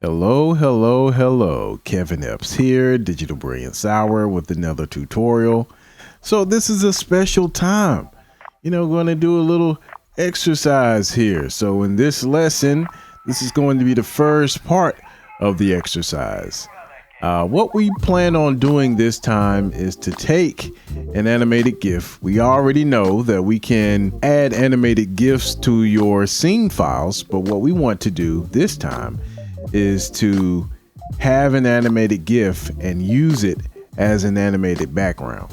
Hello, hello, hello. Kevin Epps here, Digital Brilliance Hour with another tutorial. So this is a special time. Going to do a little exercise here. So in this lesson, this is going to be the first part of the exercise. What we plan on doing this time is to take an animated GIF. We already know that we can add animated GIFs to your scene files, but what we want to do this time is to have an animated GIF and use it as an animated background.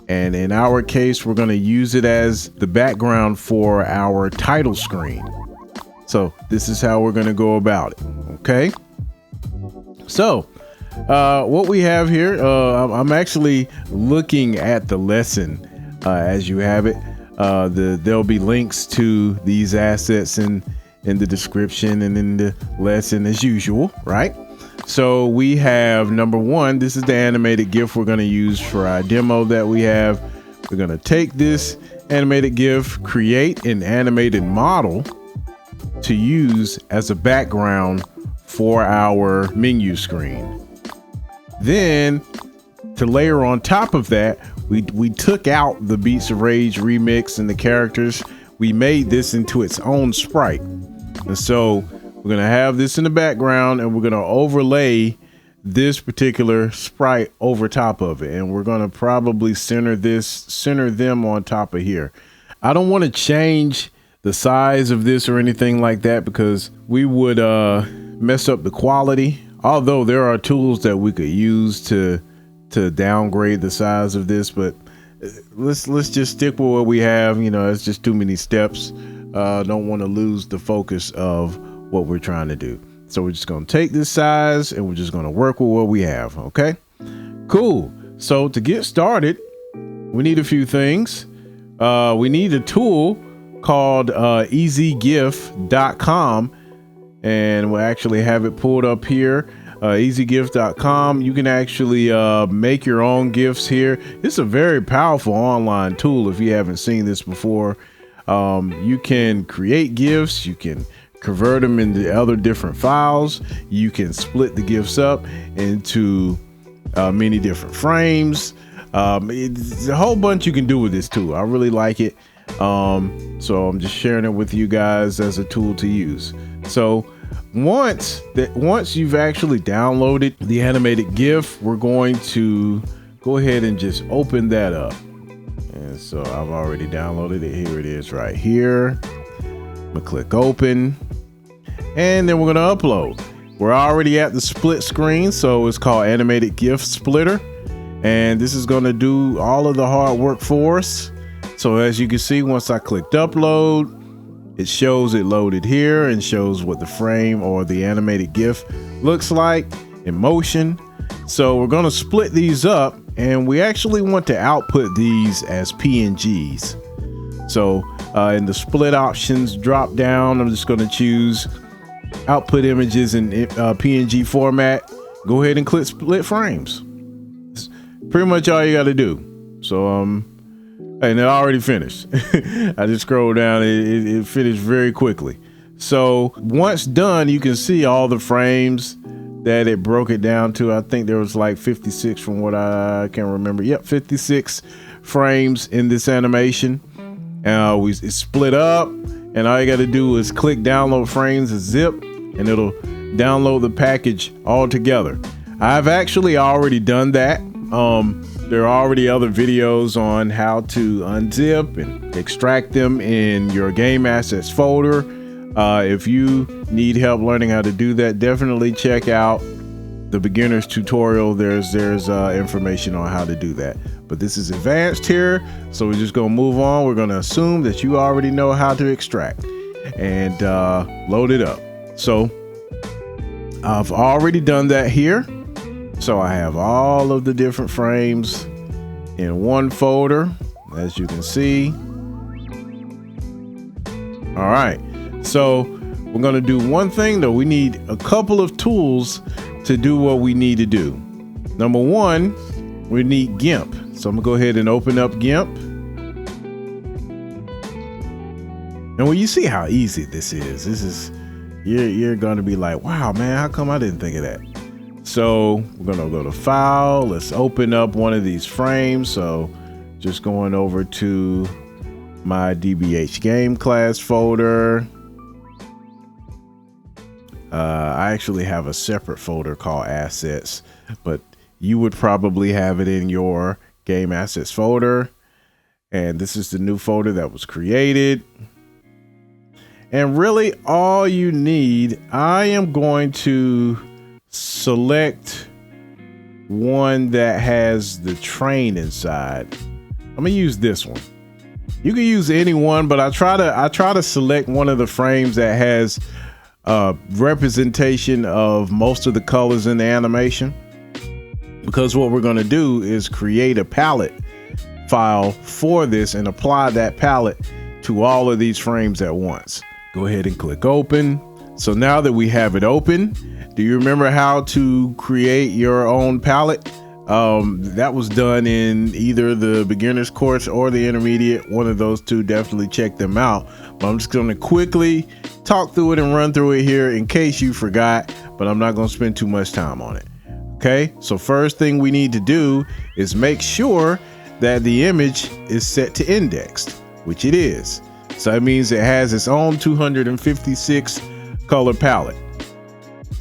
And in our case, we're going to use it as the background for our title screen. So this is how we're going to go about it. Okay. So what we have here, I'm actually looking at the lesson as you have it. There'll be links to these assets in the description and in the lesson as usual, right? So we have number one, this is the animated GIF we're going to use for our demo that we have. We're going to take this animated GIF, create an animated model to use as a background for our menu screen. Then to layer on top of that, we took out the Beats of Rage remix and the characters. We made this into its own sprite. And so we're going to have this in the background and we're going to overlay this particular sprite over top of it. And we're going to probably center them on top of here. I don't want to change the size of this or anything like that because we would mess up the quality. Although there are tools that we could use to downgrade the size of this, but let's just stick with what we have. It's just too many steps. Don't want to lose the focus of what we're trying to do. So we're just going to take this size and we're just going to work with what we have. Okay, cool. So to get started, we need a few things. We need a tool called easygif.com, and we'll actually have it pulled up here. Easygif.com. You can actually make your own GIFs here. It's a very powerful online tool. If you haven't seen this before, you can create GIFs, you can convert them into other different files, you can split the GIFs up into many different frames. It's a whole bunch you can do with this tool. I really like it. So I'm just sharing it with you guys as a tool to use. So once you've actually downloaded the animated GIF, we're going to go ahead and just open that up. And so I've already downloaded it. Here it is right here. I'm gonna click open and then we're gonna upload. We're already at the split screen, so it's called Animated Gif Splitter, and this is gonna do all of the hard work for us. So as you can see, once I clicked upload, it shows it loaded here and shows what the frame or the animated GIF looks like in motion. So we're going to split these up, and we actually want to output these as PNGs. So in the split options drop down, I'm just going to choose output images in PNG format. Go ahead and click split frames. That's pretty much all you got to do. So and it already finished. I just scrolled down, it finished very quickly. So once done, you can see all the frames that it broke it down to. I think there was like 56 from what I can remember. Yep, 56 frames in this animation. It's split up, and all you got to do is click download frames as zip, and it'll download the package all together. I've actually already done that. There are already other videos on how to unzip and extract them in your game assets folder. If you need help learning how to do that, definitely check out the beginner's tutorial. There's information on how to do that. But this is advanced here, so we're just gonna move on. We're gonna assume that you already know how to extract and load it up. So I've already done that here. So I have all of the different frames in one folder, as you can see. All right, so we're going to do one thing though. We need a couple of tools to do what we need to do. Number one, we need GIMP. So I'm gonna go ahead and open up GIMP. And when you see how easy this is you're going to be like, wow, man, how come I didn't think of that? So we're going to go to File. Let's open up one of these frames. So just going over to my DBH game class folder. I actually have a separate folder called Assets, but you would probably have it in your Game Assets folder. And this is the new folder that was created. And really all you need, I am going to select one that has the train inside. I'm gonna use this one. You can use any one, but I try to select one of the frames that has representation of most of the colors in the animation, because what we're going to do is create a palette file for this and apply that palette to all of these frames at once. Go ahead and click open. So now that we have it open, do you remember how to create your own palette? That was done in either the beginner's course or the intermediate. One of those two, definitely check them out. But I'm just going to quickly talk through it and run through it here in case you forgot, but I'm not going to spend too much time on it. Okay, so first thing we need to do is make sure that the image is set to indexed, which it is. So that means it has its own 256 color palette.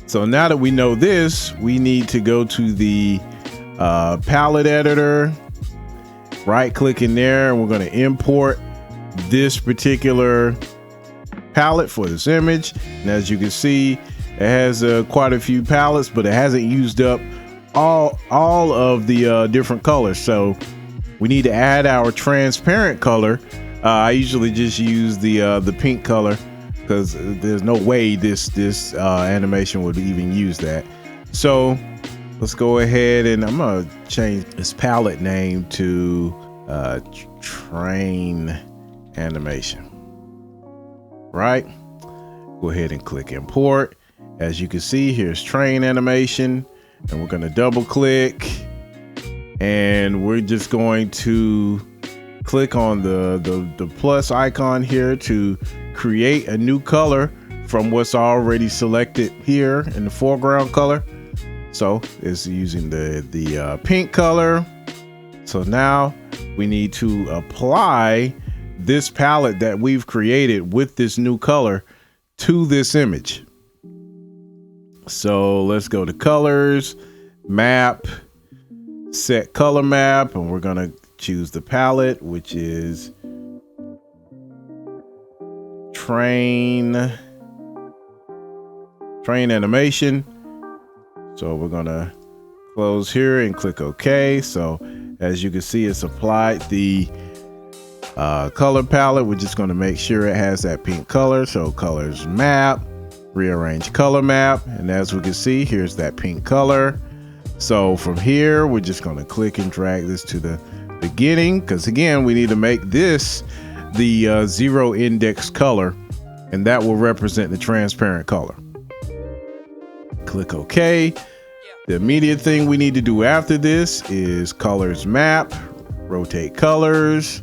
So now that we know this, we need to go to the palette editor, right click in there, and we're going to import this particular palette for this image. And as you can see, it has quite a few palettes, but it hasn't used up all of the different colors. So we need to add our transparent color. I usually just use the pink color because there's no way this animation would even use that. So let's go ahead and I'm gonna change this palette name to train animation. Right? Go ahead and click import. As you can see, here's train animation, and we're going to double click, and we're just going to click on the plus icon here to create a new color from what's already selected here in the foreground color. So it's using the pink color. So now we need to apply this palette that we've created with this new color to this image. So let's go to colors, map, set color map, and we're gonna choose the palette, which is train animation. So we're gonna close here and click OK. So as you can see, it's applied the color palette. We're just going to make sure it has that pink color. So colors map, rearrange color map, and as we can see, here's that pink color. So from here, we're just going to click and drag this to the beginning, because again, we need to make this the 0 index color, and that will represent the transparent color. Click OK. The immediate thing we need to do after this is colors map, rotate colors,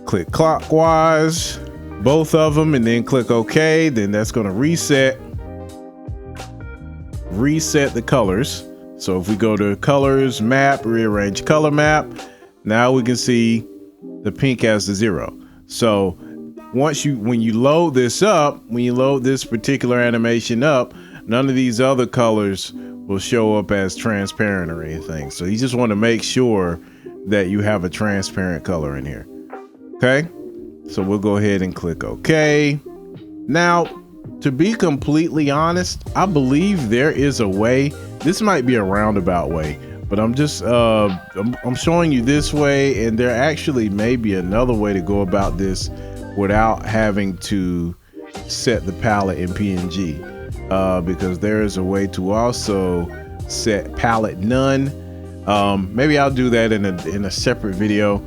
click clockwise, both of them, and then click OK. Then that's going to reset the colors. So if we go to colors map, rearrange color map, now we can see the pink as the 0. So when you load this up, when you load this particular animation up, none of these other colors will show up as transparent or anything. So you just want to make sure that you have a transparent color in here. Okay, so we'll go ahead and click OK. Now, to be completely honest, I believe there is a way. This might be a roundabout way, but I'm just I'm showing you this way, and there actually may be another way to go about this without having to set the palette in PNG, because there is a way to also set palette none. Maybe I'll do that in a separate video,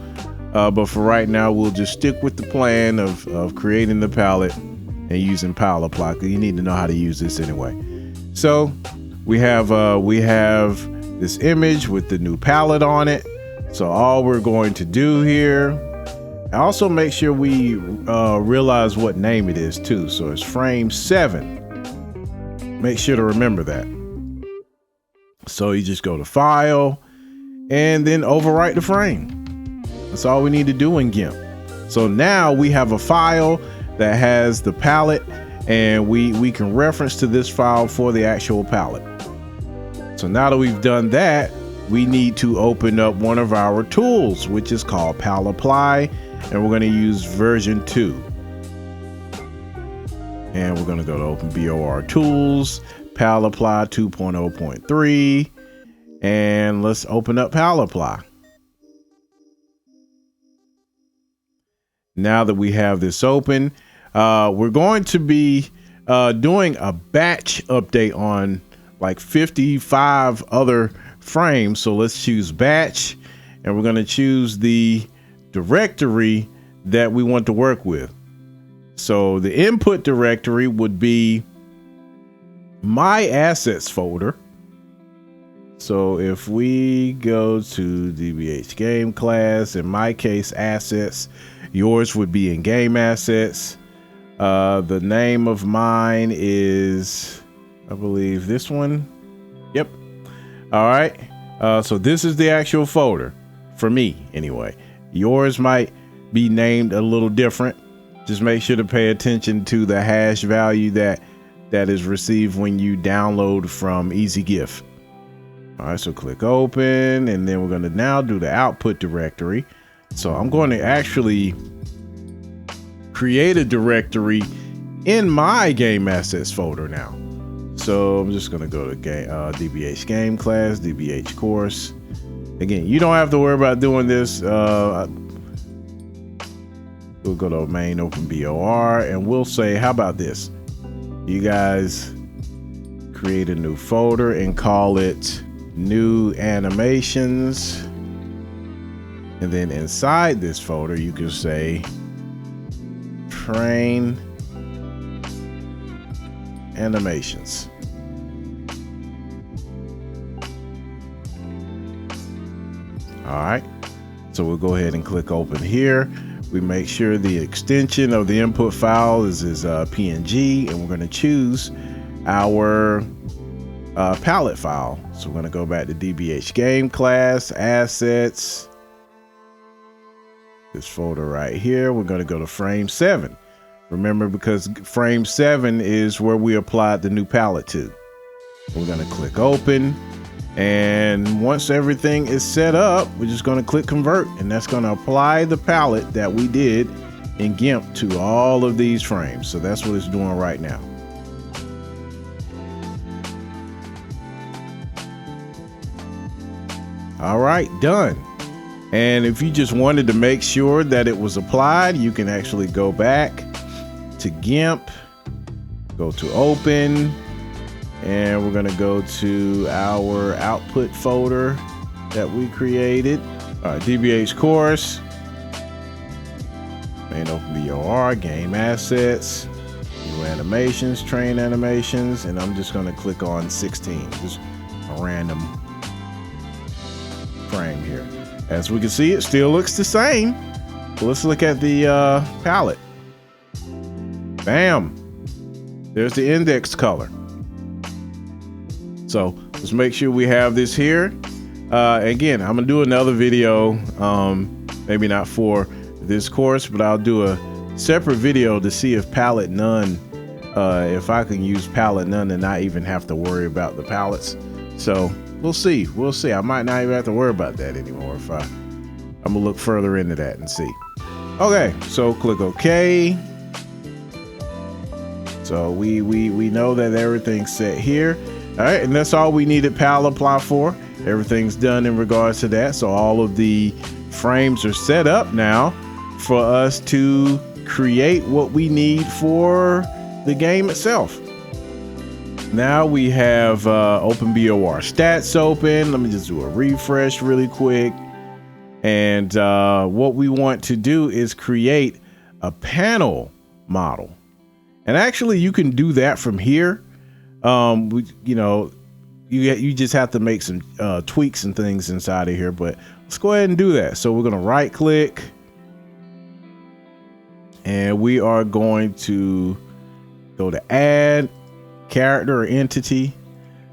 but for right now, we'll just stick with the plan of creating the palette and using palette apply, because you need to know how to use this anyway. So we have this image with the new palette on it. So all we're going to do here Also make sure we realize what name it is too. So it's frame 7. Make sure to remember that. So you just go to File and then overwrite the frame. That's all we need to do in GIMP. So now we have a file that has the palette, and we can reference to this file for the actual palette. So now that we've done that, we need to open up one of our tools, which is called Palette Apply, and we're going to use version 2. And we're going to go to OpenBOR Tools, Palette Apply 2.0.3, and let's open up Palette Apply. Now that we have this open, we're going to be doing a batch update on like 55 other frames. So let's choose batch, and we're going to choose the directory that we want to work with. So the input directory would be my assets folder. So if we go to DBH game class, in my case assets, yours would be in game assets. The name of mine is, I believe, this one. Yep. All right. So this is the actual folder for me anyway. Yours might be named a little different. Just make sure to pay attention to the hash value that is received when you download from EasyGif. All right, so click open, and then we're going to now do the output directory. So I'm going to actually create a directory in my game assets folder now. So I'm just going to go to DBH game class, DBH course. Again, you don't have to worry about doing this. We'll go to main OpenBOR, and we'll say, how about this? You guys create a new folder and call it new animations. And then inside this folder, you can say train animations. All right. So we'll go ahead and click open here. We make sure the extension of the input file is PNG, and we're going to choose our palette file. So we're going to go back to DBH game class, assets, this folder right here. We're going to go to frame 7. Remember, because frame 7 is where we applied the new palette to. We're going to click open. And once everything is set up, we're just going to click convert, and that's going to apply the palette that we did in GIMP to all of these frames. So that's what it's doing right now. All right, done. And if you just wanted to make sure that it was applied, you can actually go back to GIMP, go to open, and we're going to go to our output folder that we created. DBH course, main OpenBOR, game assets, new animations, train animations, and I'm just going to click on 16, just a random frame here. As we can see, it still looks the same. Let's look at the palette. Bam! There's the index color. So let's make sure we have this here. Again, I'm gonna do another video, maybe not for this course, but I'll do a separate video to see if palette none, if I can use palette none and not even have to worry about the palettes. So we'll see. I might not even have to worry about that anymore if I'm gonna look further into that and see. Okay, so click OK. So we know that everything's set here. All right, and that's all we needed palette apply for. Everything's done in regards to that. So all of the frames are set up now for us to create what we need for the game itself. Now we have OpenBORStats open. Let me just do a refresh really quick. And what we want to do is create a panel model. And actually you can do that from here. You just have to make some tweaks and things inside of here, but let's go ahead and do that. So we're going to right click, And we are going to go to add character or entity.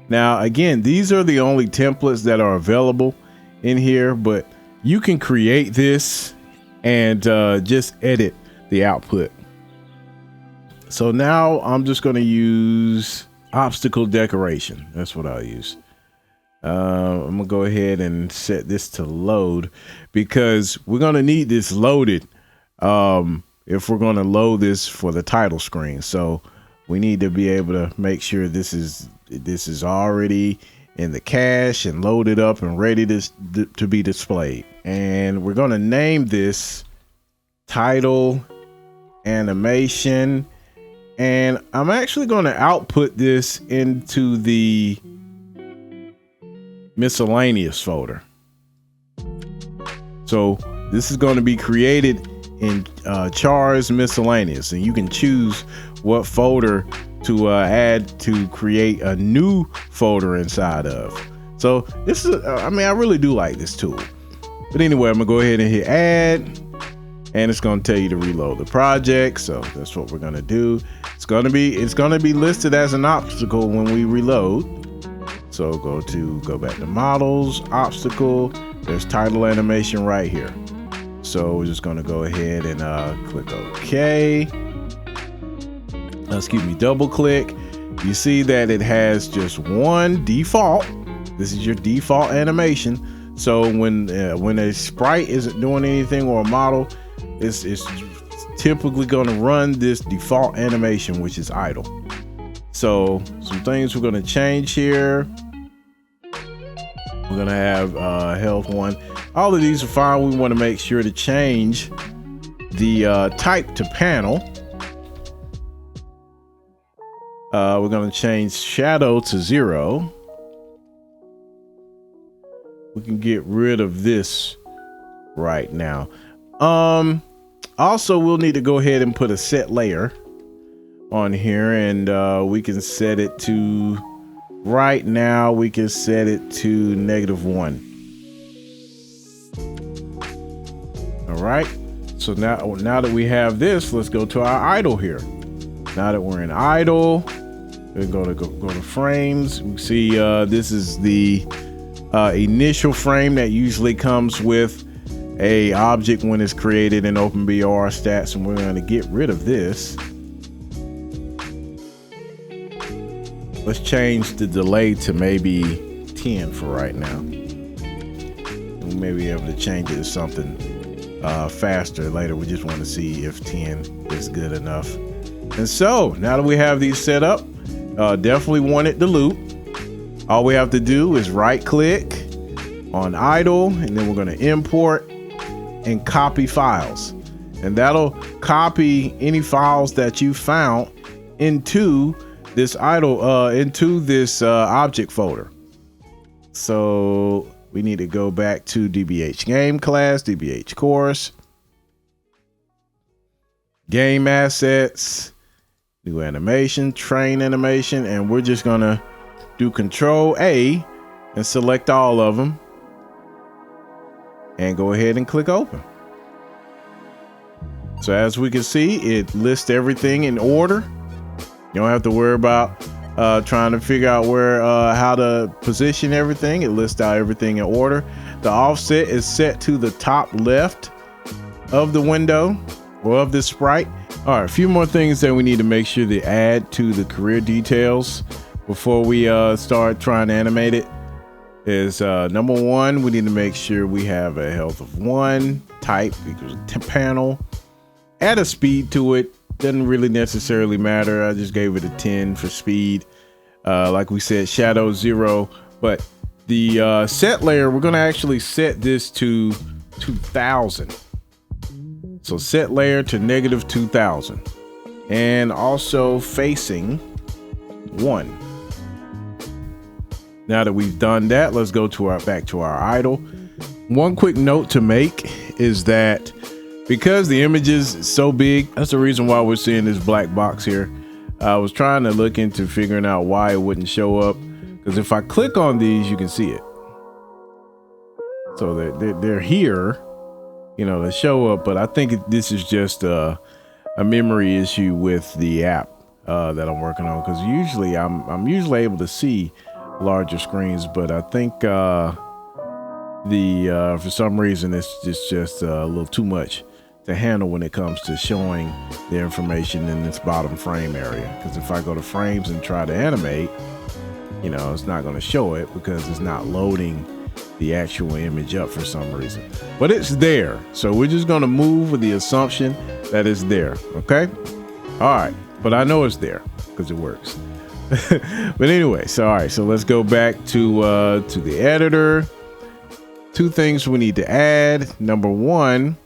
Now, again, these are the only templates that are available in here, but you can create this and just edit the output. So now I'm just going to use obstacle decoration. That's what I'll use. I'm gonna go ahead and set this to load because we're gonna need this loaded if we're gonna load this for the title screen. So we need to be able to make sure this is already in the cache and loaded up and ready to be displayed. And we're gonna name this title animation, and I'm actually going to output this into the miscellaneous folder. So this is going to be created in chars miscellaneous, and you can choose what folder to add to create a new folder inside of. So this is I really do like this tool. But anyway, I'm gonna go ahead and hit add, and it's going to tell you to reload the project. So that's what we're going to do. It's going to be listed as an obstacle when we reload. So go back to models, obstacle. There's title animation right here. So we're just going to go ahead and click OK. Double click. You see that it has just one default. This is your default animation. So when a sprite isn't doing anything or a model, it's typically going to run this default animation, which is idle. So some things we're going to change here. We're going to have health 1. All of these are fine. We want to make sure to change the type to panel. We're going to change shadow to 0. We can get rid of this right now. Also, we'll need to go ahead and put a set layer on here, and we can set it to, right now we can set it to -1. All right, so now that we have this, let's go to our idle here. Now that we're in idle, we're going to go to frames. We see this is the initial frame that usually comes with a object when it's created in OpenBORStats, and we're going to get rid of this. Let's change the delay to maybe 10 for right now. We may be able to change it to something faster later. We just want to see if 10 is good enough. And so now that we have these set up, definitely want it to loop. All we have to do is right click on idle, and then we're going to import and copy files, and that'll copy any files that you found into this idle into this object folder. So we need to go back to DBH game class, DBH course, game assets, new animation, train animation, and we're just gonna do Control A and select all of them and go ahead and click open. So as we can see, it lists everything in order. You don't have to worry about trying to figure out where how to position everything. It lists out everything in order. The offset is set to the top left of the window or of the sprite. All right, a few more things that we need to make sure to add to the career details before we start trying to animate it is number 1, we need to make sure we have a health of 1, type equals panel, add a speed to it. Doesn't really necessarily matter. I just gave it a 10 for speed. Like we said, shadow 0, but the set layer, we're going to actually set this to 2000. So set layer to -2000, and also facing 1. Now that we've done that, let's go to back to our idle. One quick note to make is that because the image is so big, that's the reason why we're seeing this black box here. I was trying to look into figuring out why it wouldn't show up, because if I click on these, you can see it. So they're here, you know, they show up, but I think this is just a memory issue with the app that I'm working on, because usually I'm usually able to see larger screens, but I think for some reason it's just a little too much to handle when it comes to showing the information in this bottom frame area. Because if I go to frames and try to animate, you know, it's not going to show it because it's not loading the actual image up for some reason. But it's there, so we're just going to move with the assumption that it's there. Okay, all right, but I know it's there because it works. But anyway, so all right, so let's go back to the editor. Two things we need to add. Number one,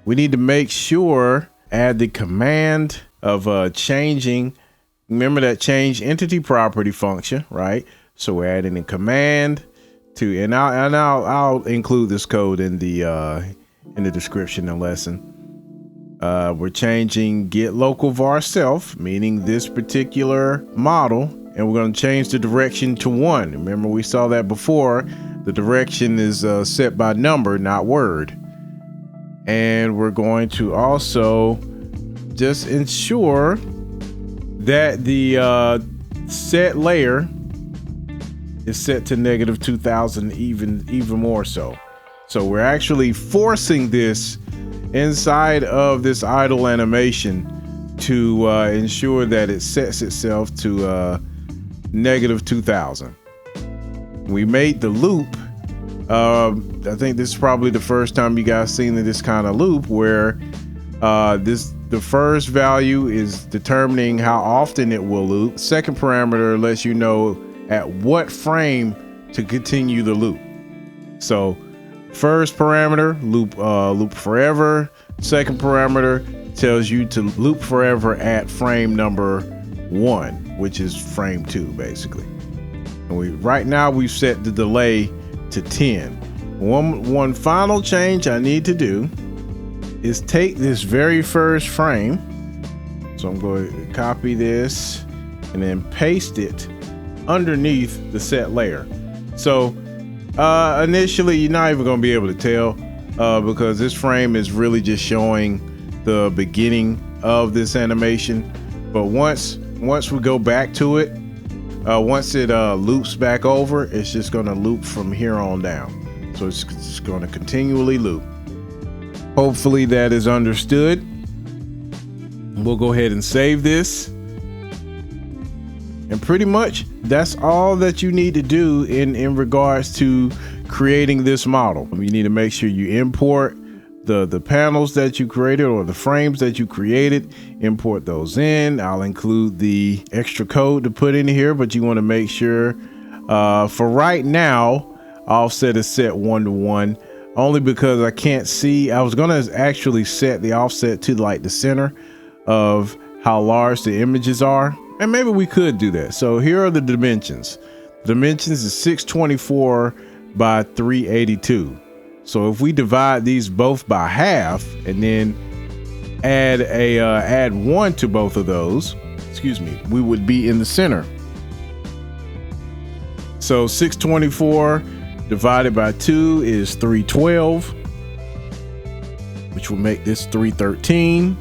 we need to make sure add the command of changing. Remember that change entity property function, right? So we're adding a command to, and I'll include this code in the description of the lesson. We're changing get local var self, meaning this particular model, and we're going to change the direction to 1. Remember, we saw that before. The direction is set by number, not word. And we're going to also just ensure that the set layer is set to -2000, even more so. So we're actually forcing this inside of this idle animation to ensure that it sets itself to -2000. We made the loop. I think this is probably the first time you guys seen this kind of loop where the first value is determining how often it will loop. Second parameter lets you know at what frame to continue the loop. So first parameter, loop forever. Second parameter tells you to loop forever at frame number 1, which is frame 2 basically. And right now we've set the delay to 10. One final change I need to do is take this very first frame. So I'm going to copy this and then paste it underneath the set layer. So initially you're not even going to be able to tell because this frame is really just showing the beginning of this animation. But once we go back to it, once it loops back over, it's just going to loop from here on down. So it's just going to continually loop. Hopefully that is understood. We'll go ahead and save this. And pretty much that's all that you need to do in regards to creating this model. You need to make sure you import the panels that you created or the frames that you created, import those in. I'll include the extra code to put in here, but you want to make sure for right now, offset is set 1 to 1, only because I can't see. I was going to actually set the offset to like the center of how large the images are, and maybe we could do that. So here are the dimensions. Dimensions is 624 by 382. So if we divide these both by half and then add 1 to both of those, excuse me, we would be in the center. So 624 divided by 2 is 312, which will make this 313.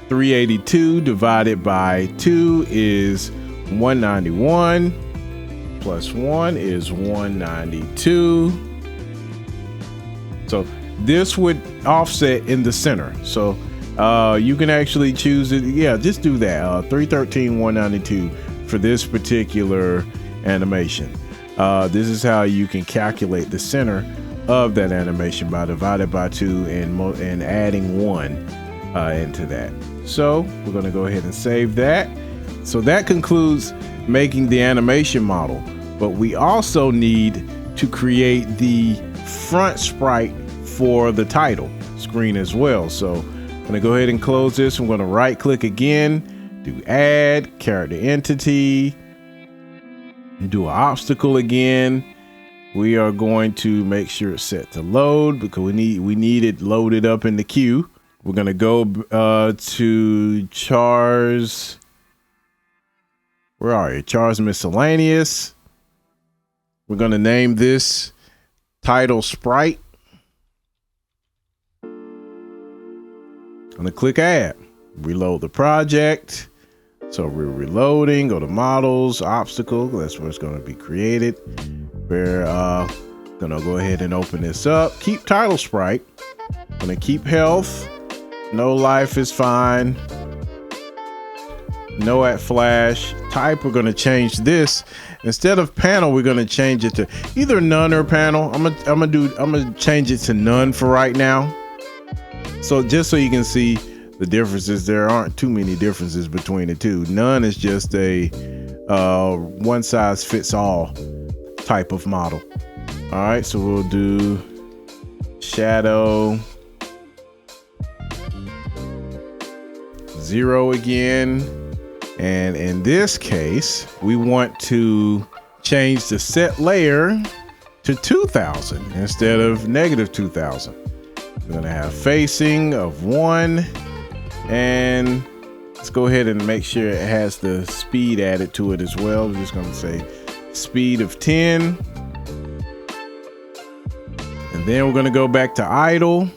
382 divided by 2 is 191, plus 1 is 192. So this would offset in the center. So you can actually choose it. Yeah, just do that. 313, 192 for this particular animation. This is how you can calculate the center of that animation by divided by 2 and adding 1 into that. So we're going to go ahead and save that. So that concludes making the animation model, but we also need to create the front sprite for the title screen as well. So I'm going to go ahead and close this. I'm going to right click again, do add character entity, do an obstacle again. We are going to make sure it's set to load because we need it loaded up in the queue. We're going to go to chars. Where are you? Chars miscellaneous. We're going to name this title sprite. I'm gonna click add, reload the project. So we're reloading, go to models, obstacle, that's where it's gonna be created. We're gonna go ahead and open this up. Keep title sprite. Gonna keep health. No life is fine. No at flash. Type, we're gonna change this. Instead of panel, we're gonna change it to either none or panel. I'm gonna change it to none for right now. So just so you can see the differences, there aren't too many differences between the two. None is just a one size fits all type of model. All right, so we'll do shadow 0 again. And in this case, we want to change the set layer to 2000 instead of negative 2000. We're gonna have facing of 1. And let's go ahead and make sure it has the speed added to it as well. We're just going to say speed of 10. And then we're going to go back to idle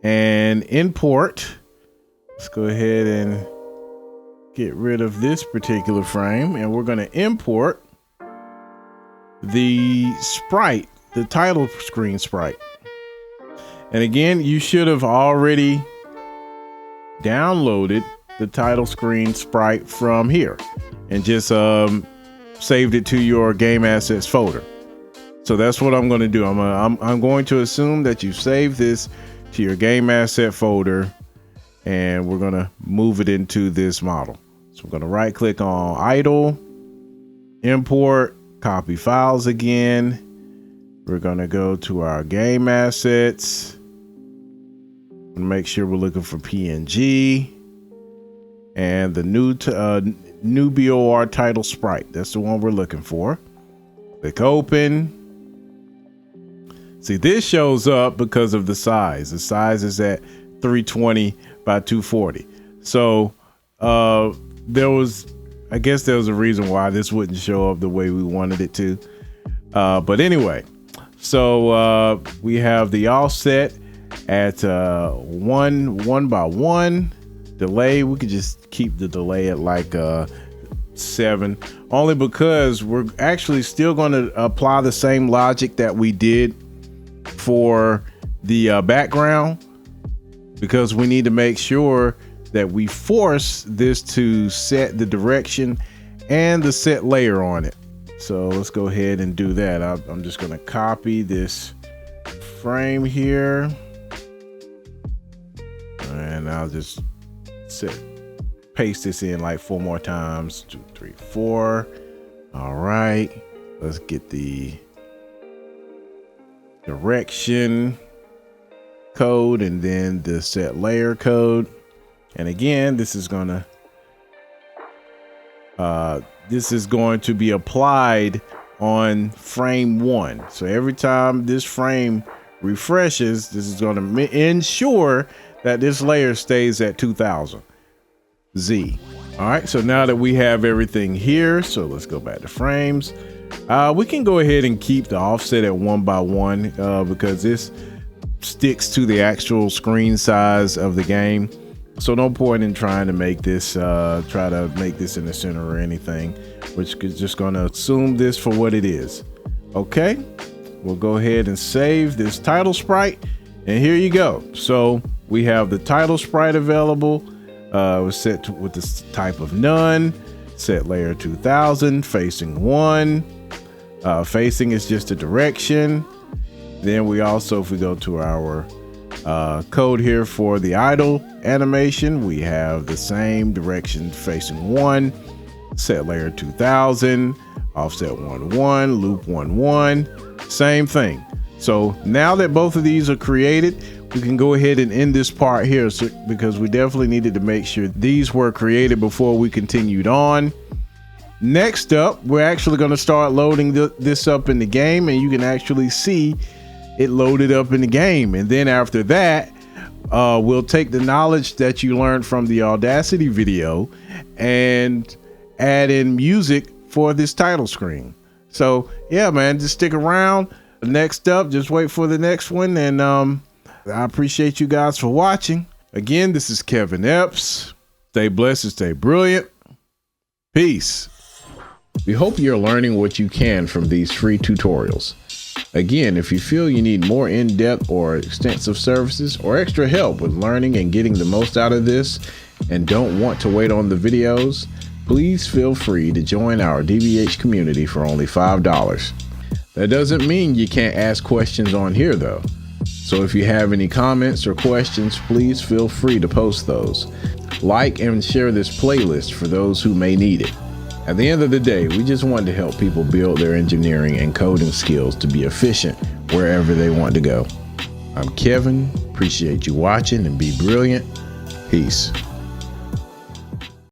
and import. Let's go ahead and get rid of this particular frame. And we're going to import the sprite, the title screen sprite. And again, you should have already downloaded the title screen sprite from here and just saved it to your game assets folder. So that's what I'm going to do. I'm going to assume that you saved this to your game asset folder, and we're going to move it into this model. So we're going to right click on idle, import, copy files again. We're going to go to our game assets. Make sure we're looking for PNG and the new BOR title sprite. That's the one we're looking for. Click open. See, this shows up because of the size. The size is at 320 by 240. So I guess there was a reason why this wouldn't show up the way we wanted it to. But anyway, so we have the offset at 1 by 1. Delay, we could just keep the delay at like 7, only because we're actually still going to apply the same logic that we did for the background, because we need to make sure that we force this to set the direction and the set layer on it. So let's go ahead and do that. I'm just going to copy this frame here. And I'll just paste this in like 4 more times. 2, 3, 4. All right. Let's get the direction code and then the set layer code. And again, this is going to be applied on frame 1. So every time this frame refreshes, this is going to ensure that this layer stays at 2000 Z. All right, so now that we have everything here, so let's go back to frames. We can go ahead and keep the offset at 1 by 1 because this sticks to the actual screen size of the game. So no point in trying to make this, try to make this in the center or anything, which is just gonna assume this for what it is. Okay, we'll go ahead and save this title sprite, and here you go. So we have the title sprite available. It was set with this type of none, set layer 2000, facing 1. Facing is just a direction. Then we also, if we go to our code here for the idle animation, we have the same direction, facing 1, set layer 2000, offset 1 1, loop 1 1, same thing. So now that both of these are created, we can go ahead and end this part here, because we definitely needed to make sure these were created before we continued on. Next up, we're actually going to start loading this up in the game, and you can actually see it loaded up in the game. And then after that, we'll take the knowledge that you learned from the Audacity video and add in music for this title screen. So yeah, man, just stick around. Next up, just wait for the next one. And I appreciate you guys for watching. Again, this is Kevin Epps. Stay blessed and stay brilliant. Peace. We hope you're learning what you can from these free tutorials. Again, if you feel you need more in-depth or extensive services or extra help with learning and getting the most out of this and don't want to wait on the videos, please feel free to join our DBH community for only $5. That doesn't mean you can't ask questions on here though. So if you have any comments or questions, please feel free to post those. Like and share this playlist for those who may need it. At the end of the day, we just want to help people build their engineering and coding skills to be efficient wherever they want to go. I'm Kevin. Appreciate you watching and be brilliant. Peace.